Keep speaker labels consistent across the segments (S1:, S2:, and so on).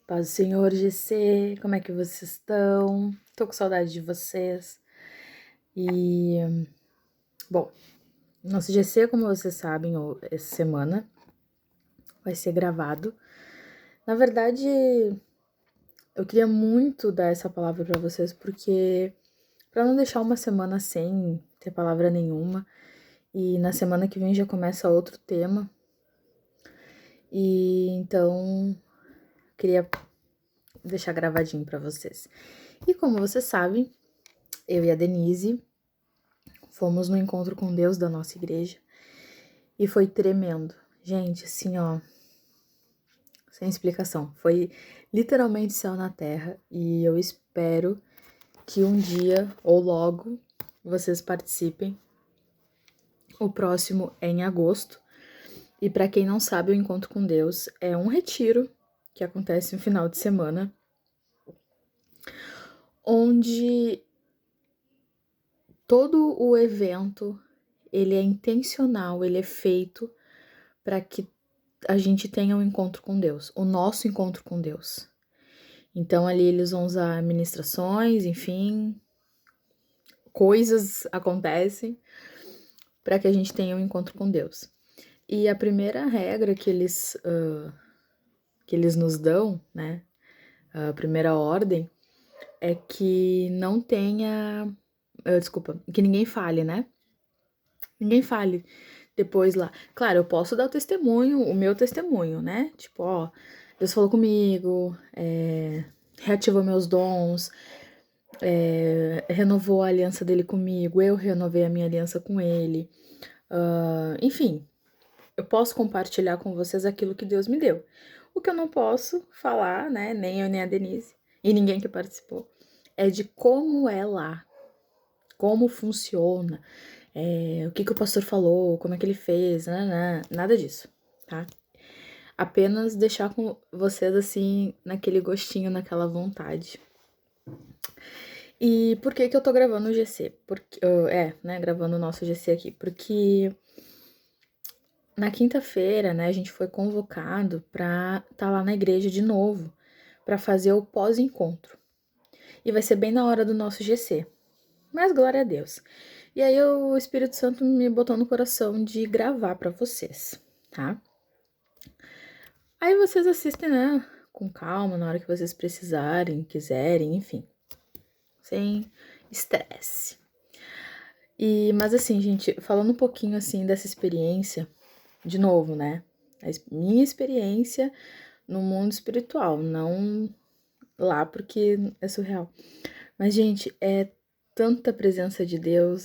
S1: Paz do Senhor, GC, como é que vocês estão? Tô com saudade de vocês. E, bom, nosso GC, como vocês sabem, essa semana vai ser gravado. Na verdade, eu queria muito dar essa palavra pra vocês, porque pra não deixar uma semana sem ter palavra nenhuma, e na semana que vem já começa outro tema. E então, queria deixar gravadinho pra vocês. E como vocês sabem, eu e a Denise fomos no encontro com Deus da nossa igreja e foi tremendo. Gente, assim, ó, sem explicação. Foi literalmente céu na terra e eu espero que um dia ou logo vocês participem. O próximo é em agosto. E para quem não sabe, o Encontro com Deus é um retiro que acontece no final de semana, onde todo o evento ele é intencional, ele é feito para que a gente tenha um encontro com Deus, o nosso encontro com Deus. Então ali eles vão usar ministrações, enfim, coisas acontecem para que a gente tenha um encontro com Deus. E a primeira regra que eles nos dão, né, a primeira ordem, é que não tenha, que ninguém fale, né? Ninguém fale depois lá. Claro, eu posso dar o meu testemunho, né? Tipo, ó, Deus falou comigo, reativou meus dons, renovou a aliança dele comigo, eu renovei a minha aliança com ele. Enfim, eu posso compartilhar com vocês aquilo que Deus me deu. O que eu não posso falar, né, nem eu nem a Denise, e ninguém que participou, é de como é lá, como funciona, o que o pastor falou, como é que ele fez, nada disso, tá? Apenas deixar com vocês, assim, naquele gostinho, naquela vontade. E por que eu tô gravando o GC? Porque, né, gravando o nosso GC aqui. Porque na quinta-feira, né, a gente foi convocado pra estar lá na igreja de novo, pra fazer o pós-encontro. E vai ser bem na hora do nosso GC. Mas glória a Deus. E aí o Espírito Santo me botou no coração de gravar pra vocês, tá? Aí vocês assistem, né, com calma, na hora que vocês precisarem, quiserem, enfim. Sem estresse. Mas assim, gente, falando um pouquinho assim dessa experiência, de novo, né? A minha experiência no mundo espiritual, não lá porque é surreal. Mas, gente, é tanta presença de Deus,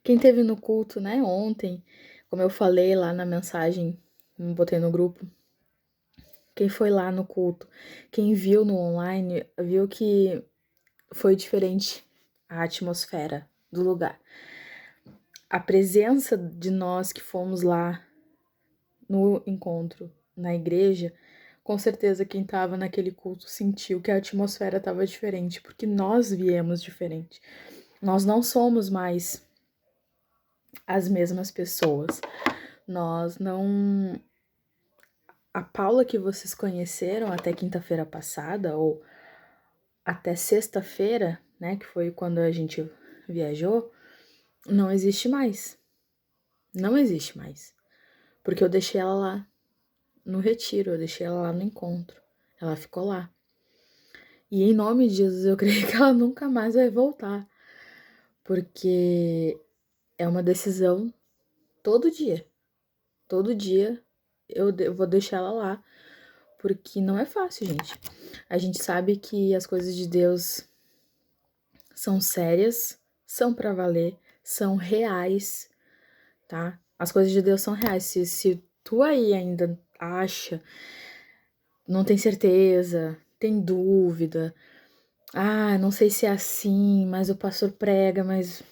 S1: quem teve no culto, né, ontem, como eu falei lá na mensagem, botei no grupo, quem foi lá no culto, quem viu no online, viu que foi diferente a atmosfera do lugar. A presença de nós que fomos lá no encontro na igreja, com certeza quem estava naquele culto sentiu que a atmosfera estava diferente, porque nós viemos diferente. Nós não somos mais as mesmas pessoas. Nós não. A Paula que vocês conheceram até quinta-feira passada, ou até sexta-feira, né, que foi quando a gente viajou, não existe mais. Não existe mais. Porque eu deixei ela lá no retiro, eu deixei ela lá no encontro. Ela ficou lá. E em nome de Jesus, eu creio que ela nunca mais vai voltar. Porque é uma decisão todo dia. Todo dia eu vou deixar ela lá. Porque não é fácil, gente. A gente sabe que as coisas de Deus são sérias, são pra valer, são reais, tá? As coisas de Deus são reais. Se tu aí ainda acha, não tem certeza, tem dúvida, não sei se é assim, mas o pastor prega, mas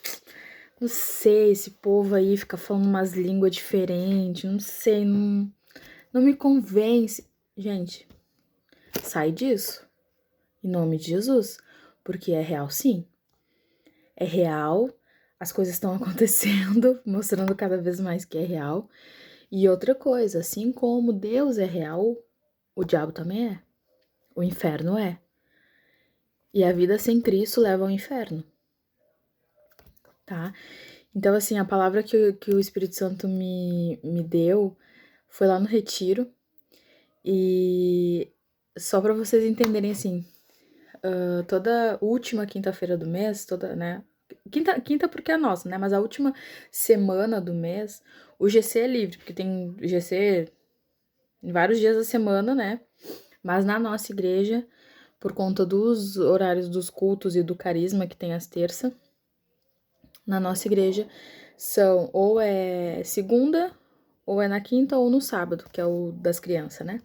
S1: não sei, esse povo aí fica falando umas línguas diferentes, não sei, não me convence. Gente, sai disso, em nome de Jesus, porque é real sim. É real, as coisas estão acontecendo, mostrando cada vez mais que é real. E outra coisa, assim como Deus é real, o diabo também é. O inferno é. E a vida sem Cristo leva ao inferno. Tá? Então, assim, a palavra que o Espírito Santo me deu foi lá no retiro. E só para vocês entenderem, assim, toda última quinta-feira do mês, toda, né? Quinta porque é nossa, né? Mas a última semana do mês, o GC é livre, porque tem GC em vários dias da semana, né? Mas na nossa igreja, por conta dos horários dos cultos e do carisma que tem às terças, na nossa igreja são ou é segunda, ou é na quinta ou no sábado, que é o das crianças, né?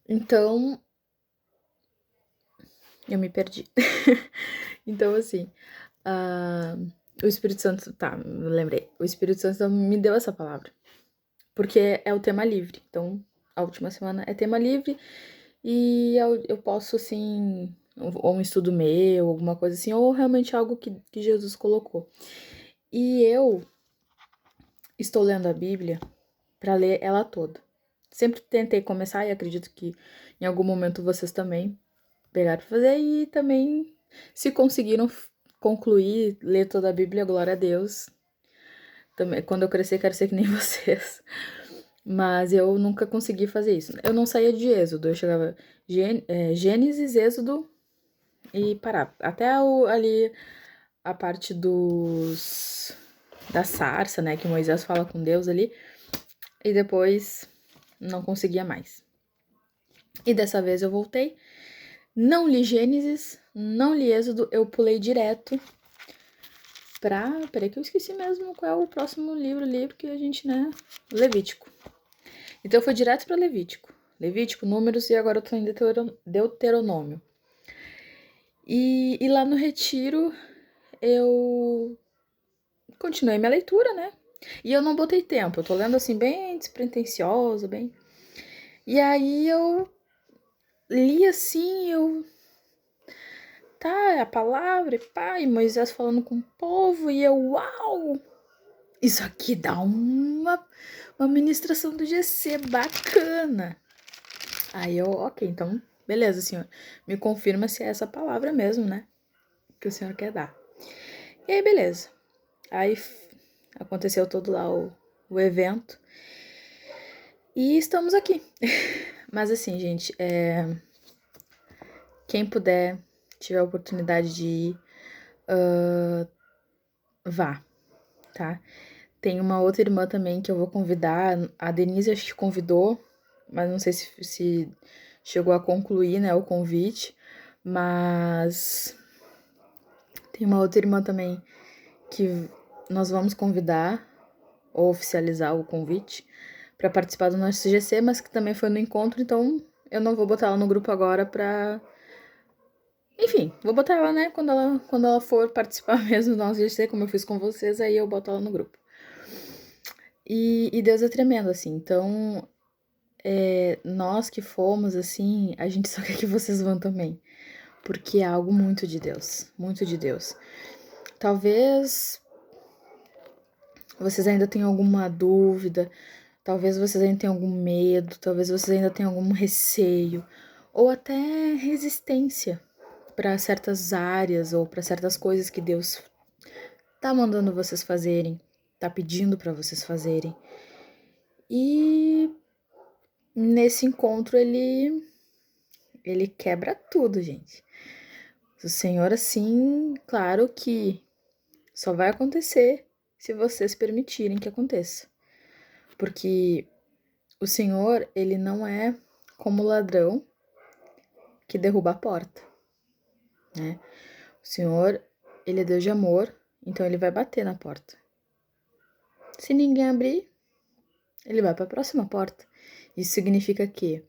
S1: Então, eu me perdi. Então, assim, o Espírito Santo, tá, lembrei. O Espírito Santo me deu essa palavra, porque é o tema livre. Então, a última semana é tema livre e eu posso, assim, ou um estudo meu, alguma coisa assim, ou realmente algo que Jesus colocou. E eu estou lendo a Bíblia para ler ela toda. Sempre tentei começar e acredito que em algum momento vocês também pegaram para fazer e também, se conseguiram concluir, ler toda a Bíblia, glória a Deus. Também, quando eu crescer, quero ser que nem vocês. Mas eu nunca consegui fazer isso. Eu não saía de Êxodo, eu chegava Gênesis, Êxodo e parava. Até ali a parte da sarça, né, que Moisés fala com Deus ali, e depois não conseguia mais. E dessa vez eu voltei, não li Gênesis, não li Êxodo, eu pulei direto peraí que eu esqueci mesmo qual é o próximo livro que a gente, né, Levítico. Então eu fui direto para Levítico, Números, e agora eu tô em Deuteronômio. E lá no retiro eu continuei minha leitura, né? E eu não botei tempo, eu tô lendo assim bem despretensiosa, bem. E aí eu li assim, tá, a palavra, e pá, e Moisés falando com o povo, e eu, uau! Isso aqui dá uma ministração do GC bacana. Aí eu, ok, então, beleza, senhor. Me confirma se é essa palavra mesmo, né? Que o senhor quer dar. E aí, beleza. Aí aconteceu todo lá o evento. E estamos aqui. Mas assim, gente, quem puder, tiver a oportunidade de ir, vá, tá? Tem uma outra irmã também que eu vou convidar. A Denise acho que convidou, mas não sei se chegou a concluir, né, o convite. Mas tem uma outra irmã também que nós vamos convidar ou oficializar o convite para participar do nosso GC, mas que também foi no encontro, então eu não vou botar ela no grupo agora pra... Enfim, vou botar ela, né, quando ela for participar mesmo do nosso GC, como eu fiz com vocês, aí eu boto ela no grupo. E Deus é tremendo, assim, então nós que fomos, assim, a gente só quer que vocês vão também, porque é algo muito de Deus, muito de Deus. Talvez vocês ainda tenham alguma dúvida, talvez vocês ainda tenham algum medo, talvez vocês ainda tenham algum receio, ou até resistência para certas áreas ou para certas coisas que Deus tá mandando vocês fazerem, tá pedindo para vocês fazerem. E nesse encontro ele quebra tudo, gente. O Senhor, assim, claro que só vai acontecer se vocês permitirem que aconteça. Porque o Senhor, ele não é como ladrão que derruba a porta, né? O Senhor, ele é Deus de amor, então ele vai bater na porta. Se ninguém abrir, ele vai para a próxima porta. Isso significa que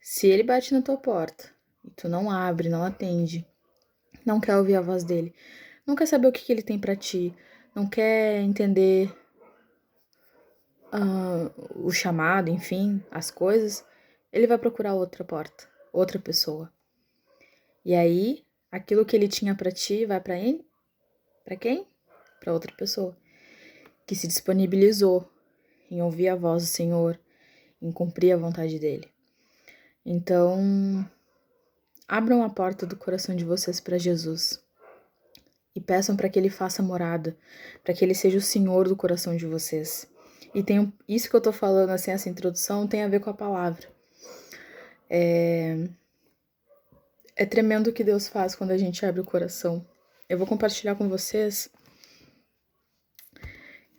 S1: se ele bate na tua porta e tu não abre, não atende, não quer ouvir a voz dele, não quer saber o que ele tem para ti, não quer entender o chamado, enfim, as coisas, ele vai procurar outra porta, outra pessoa. E aí, aquilo que ele tinha para ti vai para ele? Para quem? Para outra pessoa que se disponibilizou em ouvir a voz do Senhor, em cumprir a vontade dele. Então, abram a porta do coração de vocês para Jesus e peçam para que ele faça morada, para que ele seja o Senhor do coração de vocês. E isso que eu tô falando, assim, essa introdução tem a ver com a palavra. É tremendo o que Deus faz quando a gente abre o coração. Eu vou compartilhar com vocês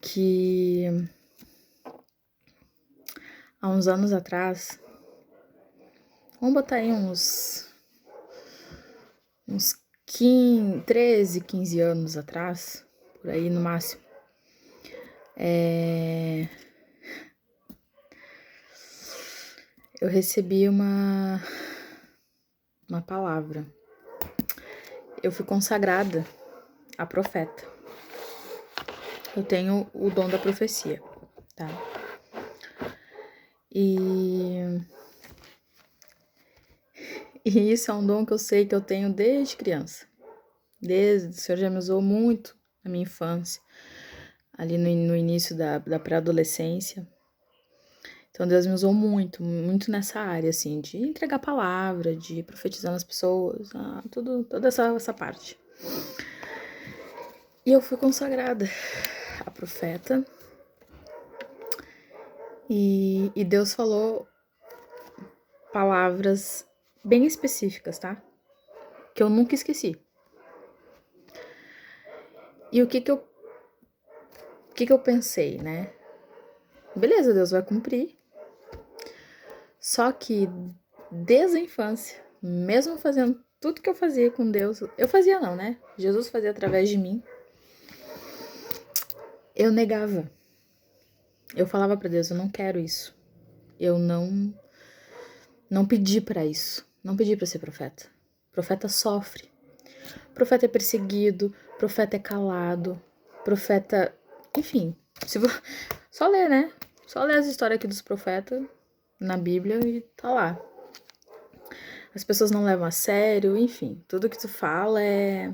S1: que há uns anos atrás, vamos botar aí uns 13, 15 anos atrás, por aí no máximo, eu recebi uma palavra. Eu fui consagrada a profeta. Eu tenho o dom da profecia, tá? E isso é um dom que eu sei que eu tenho desde criança. O Senhor já me usou muito na minha infância, ali no início da pré-adolescência. Então Deus me usou muito, muito nessa área, assim, de entregar palavra, de profetizar nas pessoas, toda essa parte. E eu fui consagrada a profeta. E Deus falou palavras bem específicas, tá? Que eu nunca esqueci. E o que eu pensei, né? Beleza, Deus vai cumprir. Só que desde a infância, mesmo fazendo tudo que eu fazia com Deus, eu fazia não, né? Jesus fazia através de mim. Eu negava. Eu falava para Deus, eu não quero isso. Eu não pedi para isso. Não pedi para ser profeta. Profeta sofre. Profeta é perseguido, profeta é calado, profeta, enfim, só ler, né? Só ler as histórias aqui dos profetas na Bíblia e tá lá. As pessoas não levam a sério, enfim, tudo que tu fala é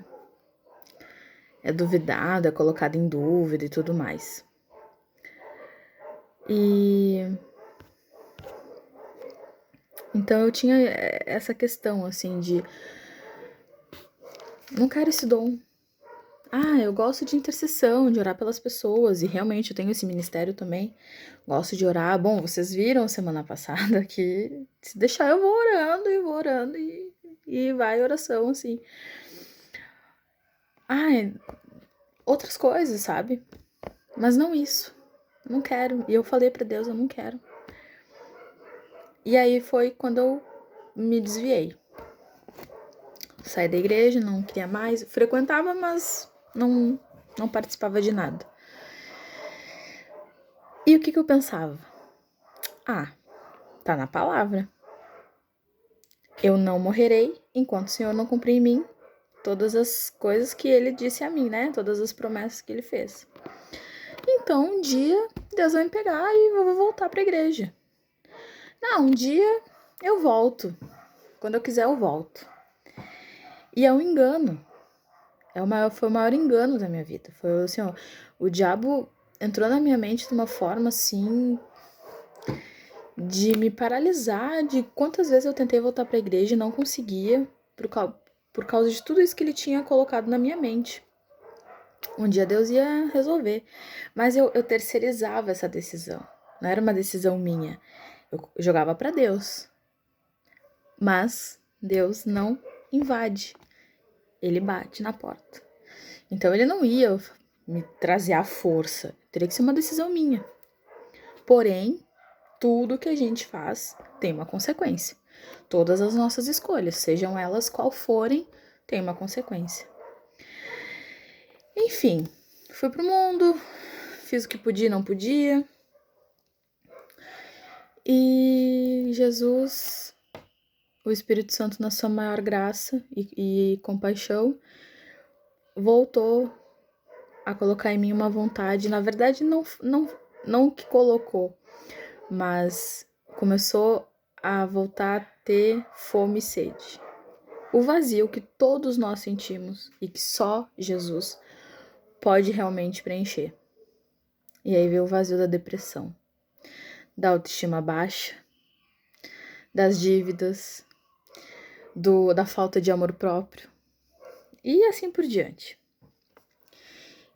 S1: duvidado, é colocado em dúvida e tudo mais. E então eu tinha essa questão, assim, de não quero esse dom. Eu gosto de intercessão, de orar pelas pessoas, e realmente eu tenho esse ministério também. Gosto de orar. Bom, vocês viram semana passada que se deixar eu vou orando e vai oração, assim. Outras coisas, sabe? Mas não isso. Não quero. E eu falei pra Deus, eu não quero. E aí foi quando eu me desviei. Saí da igreja, não queria mais. Frequentava, mas não participava de nada. E o que eu pensava? Tá na palavra. Eu não morrerei enquanto o Senhor não cumprir em mim todas as coisas que ele disse a mim, né? Todas as promessas que ele fez. Então, um dia, Deus vai me pegar e eu vou voltar pra igreja. Não, um dia eu volto. Quando eu quiser, eu volto. E é um engano. Foi o maior engano da minha vida. Foi assim, ó, o diabo entrou na minha mente de uma forma assim de me paralisar, de quantas vezes eu tentei voltar para a igreja e não conseguia por causa de tudo isso que ele tinha colocado na minha mente. Um dia Deus ia resolver, mas eu terceirizava essa decisão. Não era uma decisão minha. Eu jogava para Deus. Mas Deus não invade. Ele bate na porta. Então ele não ia me trazer à força. Teria que ser uma decisão minha. Porém, tudo que a gente faz tem uma consequência. Todas as nossas escolhas, sejam elas qual forem, tem uma consequência. Enfim, fui pro mundo, fiz o que podia e não podia. E Jesus, o Espírito Santo, na sua maior graça e compaixão, voltou a colocar em mim uma vontade. Na verdade, não que colocou, mas começou a voltar a ter fome e sede. O vazio que todos nós sentimos e que só Jesus pode realmente preencher. E aí veio o vazio da depressão. da autoestima baixa, das dívidas, da falta de amor próprio e assim por diante.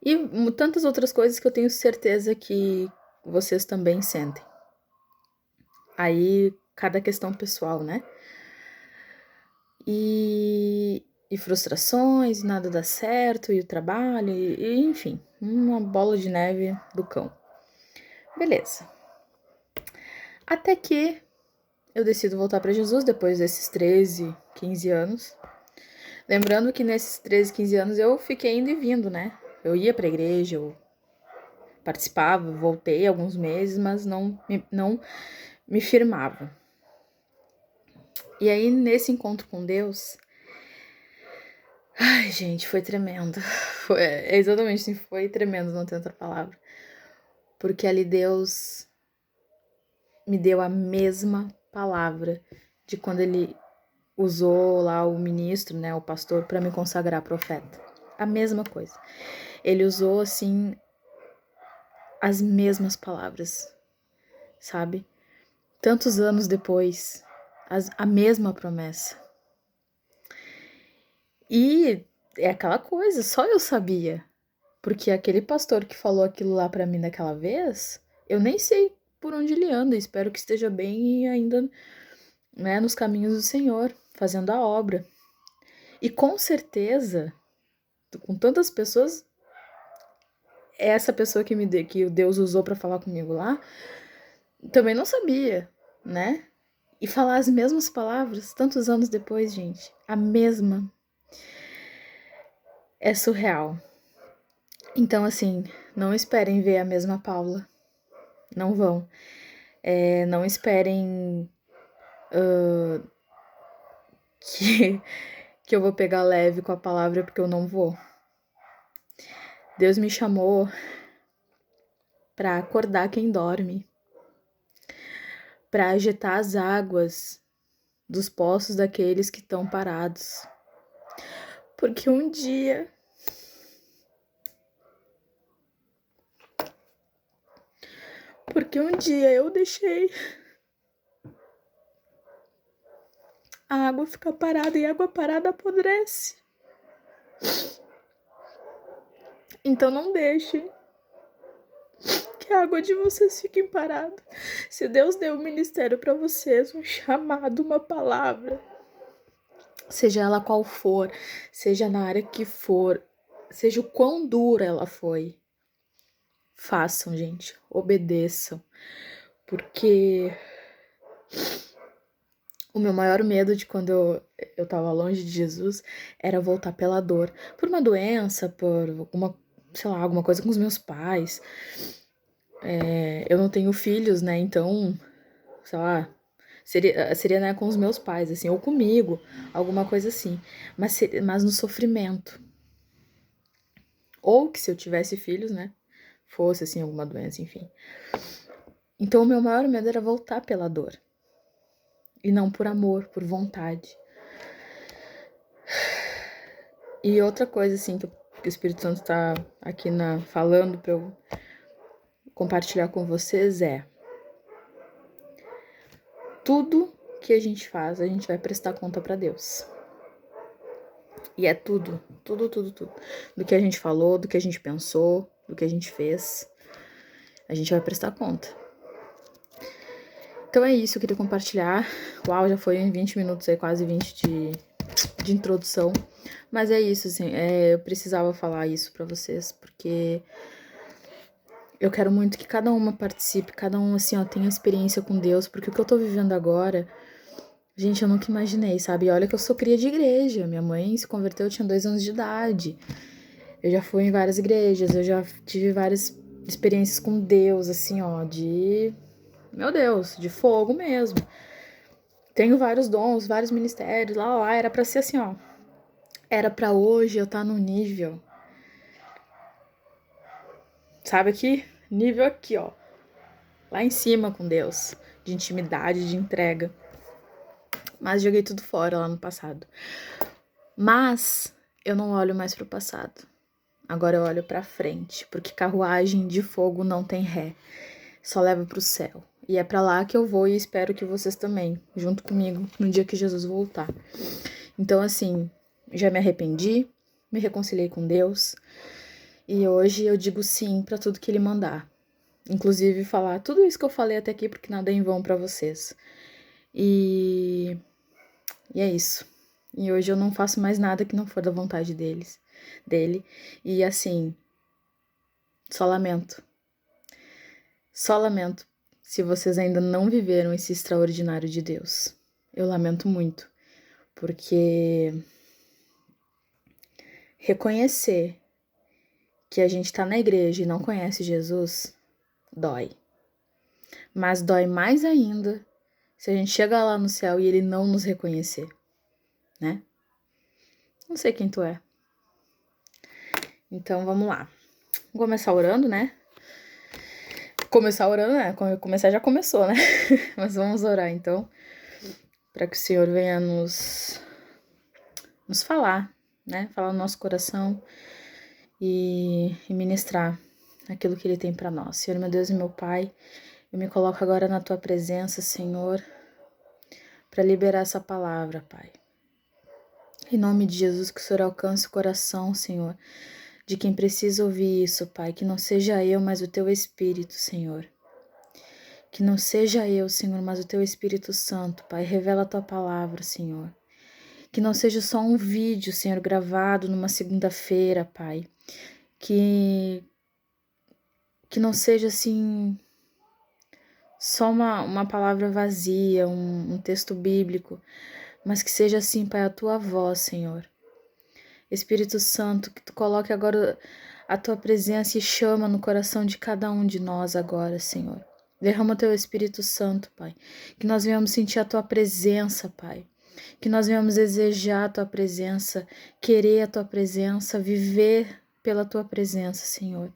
S1: E tantas outras coisas que eu tenho certeza que vocês também sentem. Aí, cada questão pessoal, né? E frustrações, nada dá certo, e o trabalho, enfim, uma bola de neve do cão. Beleza. Até que eu decido voltar para Jesus depois desses 13, 15 anos. Lembrando que nesses 13, 15 anos eu fiquei indo e vindo, né? Eu ia pra igreja, eu participava, voltei alguns meses, mas não me firmava. E aí, nesse encontro com Deus, ai, gente, foi tremendo. Exatamente assim, foi tremendo, não tem outra palavra. Porque ali Deus me deu a mesma palavra de quando ele usou lá o ministro, né, o pastor, para me consagrar profeta. A mesma coisa. Ele usou, assim, as mesmas palavras, sabe? Tantos anos depois, a mesma promessa. E é aquela coisa, só eu sabia. Porque aquele pastor que falou aquilo lá pra mim daquela vez, eu nem sei por onde ele anda, espero que esteja bem e ainda, né, nos caminhos do Senhor, fazendo a obra. E com certeza, com tantas pessoas, essa pessoa que o Deus usou pra falar comigo lá, também não sabia, né? E falar as mesmas palavras tantos anos depois, gente, a mesma. É surreal. Então, assim, não esperem ver a mesma Paula. Não vão. Não esperem que, que eu vou pegar leve com a palavra, porque eu não vou. Deus me chamou para acordar quem dorme, para agitar as águas dos poços daqueles que estão parados. Porque um dia eu deixei a água ficar parada e a água parada apodrece. Então não deixe que a água de vocês fique parada. Se Deus deu um ministério para vocês, um chamado, uma palavra, seja ela qual for, seja na área que for, seja o quão dura ela foi, façam, gente, obedeçam, porque o meu maior medo de quando eu tava longe de Jesus era voltar pela dor, por uma doença, por alguma coisa com os meus pais. Eu não tenho filhos, né, então, sei lá, seria né, com os meus pais, assim, ou comigo, alguma coisa assim, mas no sofrimento. Ou que se eu tivesse filhos, né, fosse, assim, alguma doença, enfim. Então, o meu maior medo era voltar pela dor. E não por amor, por vontade. E outra coisa, assim, que o Espírito Santo tá aqui falando pra eu compartilhar com vocês é: tudo que a gente faz, a gente vai prestar conta pra Deus. E é tudo. Do que a gente falou, do que a gente pensou, do que a gente fez, a gente vai prestar conta. Então é isso, eu queria compartilhar. Uau, já foi em 20 minutos aí, quase 20 de introdução. Mas é isso, assim, eu precisava falar isso pra vocês, porque eu quero muito que cada uma participe, cada um, assim, ó, tenha experiência com Deus, porque o que eu tô vivendo agora, gente, eu nunca imaginei, sabe? E olha que eu sou cria de igreja, minha mãe se converteu, eu tinha 2 anos de idade. Eu já fui em várias igrejas, eu já tive várias experiências com Deus, assim, ó, meu Deus, de fogo mesmo. Tenho vários dons, vários ministérios, lá, era pra ser assim, ó. Era pra hoje eu estar no nível, sabe aqui? Nível aqui, ó. Lá em cima com Deus, de intimidade, de entrega. Mas joguei tudo fora lá no passado. Mas eu não olho mais pro passado. Agora eu olho pra frente, porque carruagem de fogo não tem ré. Só leva pro céu. E é para lá que eu vou e espero que vocês também, junto comigo, no dia que Jesus voltar. Então, assim, já me arrependi, me reconciliei com Deus e hoje eu digo sim para tudo que Ele mandar. Inclusive falar tudo isso que eu falei até aqui, porque nada é em vão para vocês. E é isso. E hoje eu não faço mais nada que não for da vontade dele. E assim, só lamento. Só lamento se vocês ainda não viveram esse extraordinário de Deus. Eu lamento muito, porque reconhecer que a gente tá na igreja e não conhece Jesus dói. Mas dói mais ainda se a gente chegar lá no céu e ele não nos reconhecer, né? Não sei quem tu é. Então vamos lá. Vou começar orando, né? Começar já começou, né? Mas vamos orar então, para que o Senhor venha nos falar, né? Falar no nosso coração e ministrar aquilo que Ele tem para nós. Senhor, meu Deus e meu Pai, eu me coloco agora na Tua presença, Senhor, para liberar essa palavra, Pai. Em nome de Jesus, que o Senhor alcance o coração, Senhor, de quem precisa ouvir isso, Pai. Que não seja eu, mas o Teu Espírito, Senhor. Que não seja eu, Senhor, mas o Teu Espírito Santo, Pai. Revela a Tua palavra, Senhor. Que não seja só um vídeo, Senhor, gravado numa segunda-feira, Pai. Que não seja, assim, só uma palavra vazia, um texto bíblico, mas que seja, assim, Pai, a Tua voz, Senhor. Espírito Santo, que Tu coloque agora a Tua presença e chama no coração de cada um de nós agora, Senhor. Derrama o Teu Espírito Santo, Pai. Que nós venhamos sentir a Tua presença, Pai. Que nós venhamos desejar a Tua presença, querer a Tua presença, viver pela Tua presença, Senhor.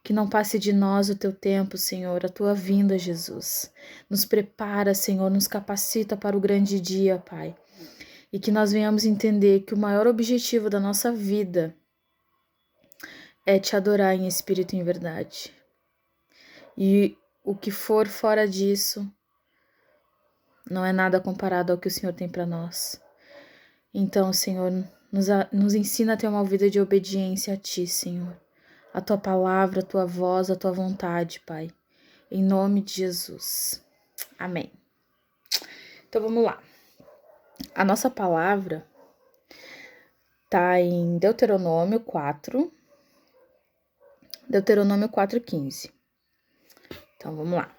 S1: Que não passe de nós o Teu tempo, Senhor, a Tua vinda, Jesus. Nos prepara, Senhor, nos capacita para o grande dia, Pai. E que nós venhamos entender que o maior objetivo da nossa vida é Te adorar em espírito e em verdade. E o que for fora disso não é nada comparado ao que o Senhor tem para nós. Então, Senhor, nos ensina a ter uma vida de obediência a Ti, Senhor. A Tua palavra, a Tua voz, a Tua vontade, Pai. Em nome de Jesus. Amém. Então, vamos lá. A nossa palavra está em Deuteronômio 4. Deuteronômio 4:15. Então, vamos lá.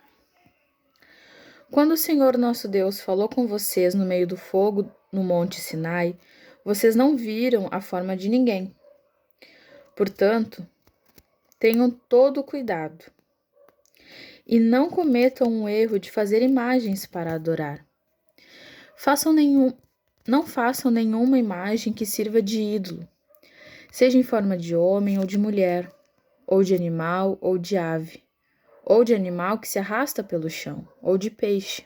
S1: Quando o Senhor nosso Deus falou com vocês no meio do fogo no Monte Sinai, vocês não viram a forma de ninguém. Portanto, tenham todo o cuidado e não cometam o erro de fazer imagens para adorar. Não façam nenhuma imagem que sirva de ídolo, seja em forma de homem ou de mulher, ou de animal ou de ave, ou de animal que se arrasta pelo chão, ou de peixe.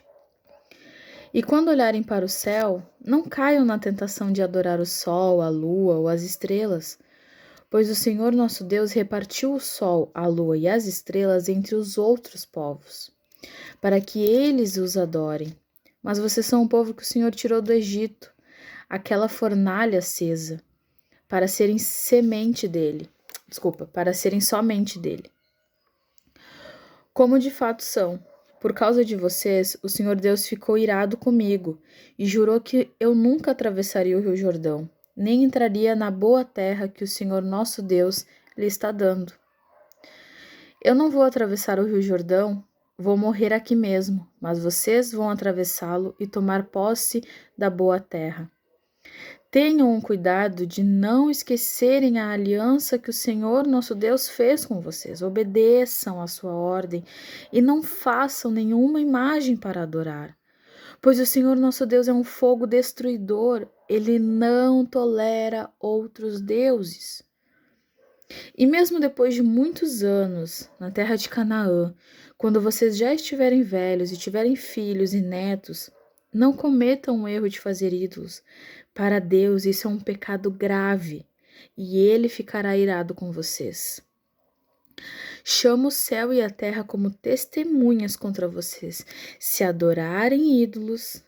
S1: E quando olharem para o céu, não caiam na tentação de adorar o sol, a lua ou as estrelas, pois o Senhor nosso Deus repartiu o sol, a lua e as estrelas entre os outros povos, para que eles os adorem. Mas vocês são o povo que o Senhor tirou do Egito, aquela fornalha acesa, para serem para serem somente dele. Como de fato são. Por causa de vocês, o Senhor Deus ficou irado comigo e jurou que eu nunca atravessaria o Rio Jordão, nem entraria na boa terra que o Senhor nosso Deus lhe está dando. Eu não vou atravessar o Rio Jordão, vou morrer aqui mesmo, mas vocês vão atravessá-lo e tomar posse da boa terra. Tenham cuidado de não esquecerem a aliança que o Senhor nosso Deus fez com vocês. Obedeçam a sua ordem e não façam nenhuma imagem para adorar. Pois o Senhor nosso Deus é um fogo destruidor. Ele não tolera outros deuses. E mesmo depois de muitos anos na terra de Canaã, quando vocês já estiverem velhos e tiverem filhos e netos, não cometam o erro de fazer ídolos. Para Deus, isso é um pecado grave, e Ele ficará irado com vocês. Chamo o céu e a terra como testemunhas contra vocês. Se adorarem ídolos,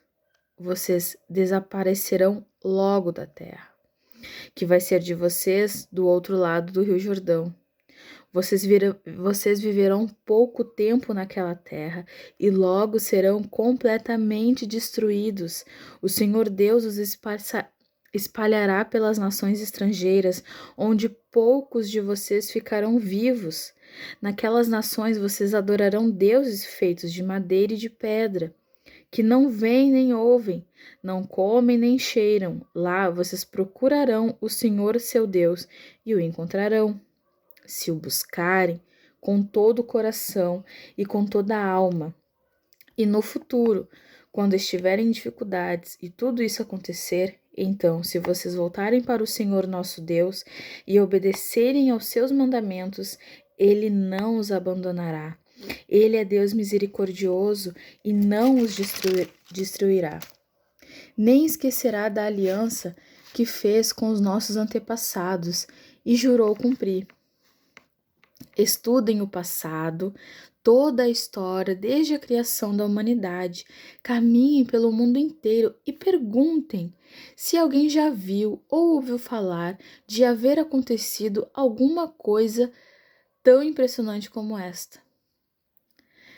S1: vocês desaparecerão logo da terra, que vai ser de vocês do outro lado do Rio Jordão. Vocês viverão pouco tempo naquela terra e logo serão completamente destruídos. O Senhor Deus os espalhará pelas nações estrangeiras, onde poucos de vocês ficarão vivos. Naquelas nações vocês adorarão deuses feitos de madeira e de pedra, que não veem nem ouvem, não comem nem cheiram. Lá vocês procurarão o Senhor seu Deus e o encontrarão, se o buscarem com todo o coração e com toda a alma. E no futuro, quando estiverem em dificuldades e tudo isso acontecer, então, se vocês voltarem para o Senhor nosso Deus e obedecerem aos seus mandamentos, Ele não os abandonará. Ele é Deus misericordioso e não os destruirá. Nem esquecerá da aliança que fez com os nossos antepassados e jurou cumprir. Estudem o passado, toda a história, desde a criação da humanidade. Caminhem pelo mundo inteiro e perguntem se alguém já viu ou ouviu falar de haver acontecido alguma coisa tão impressionante como esta.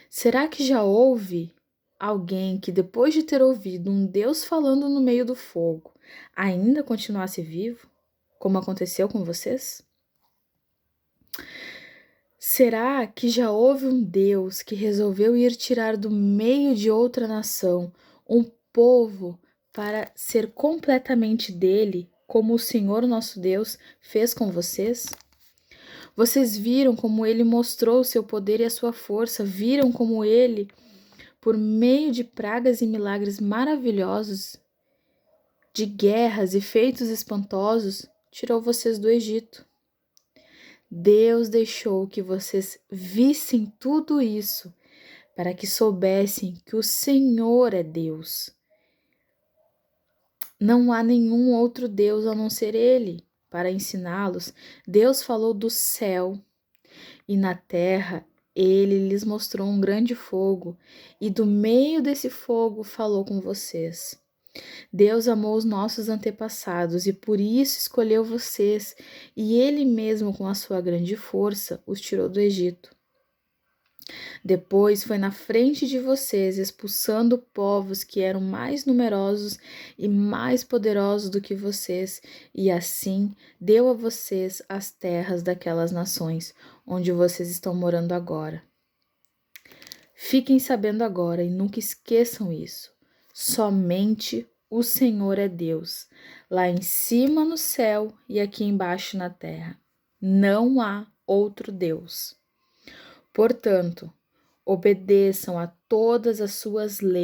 S1: Será que já houve alguém que, depois de ter ouvido um Deus falando no meio do fogo, ainda continuasse vivo, como aconteceu com vocês? Será que já houve um Deus que resolveu ir tirar do meio de outra nação um povo para ser completamente dele, como o Senhor nosso Deus fez com vocês? Vocês viram como ele mostrou o seu poder e a sua força, viram como ele, por meio de pragas e milagres maravilhosos, de guerras e feitos espantosos, tirou vocês do Egito. Deus deixou que vocês vissem tudo isso para que soubessem que o Senhor é Deus. Não há nenhum outro Deus a não ser Ele. Para ensiná-los, Deus falou do céu e na terra Ele lhes mostrou um grande fogo e do meio desse fogo falou com vocês. Deus amou os nossos antepassados e por isso escolheu vocês, e Ele mesmo, com a sua grande força, os tirou do Egito. Depois foi na frente de vocês, expulsando povos que eram mais numerosos e mais poderosos do que vocês, e assim deu a vocês as terras daquelas nações, onde vocês estão morando agora. Fiquem sabendo agora e nunca esqueçam isso. Somente o Senhor é Deus, lá em cima no céu e aqui embaixo na terra. Não há outro Deus. Portanto, obedeçam a todas as suas leis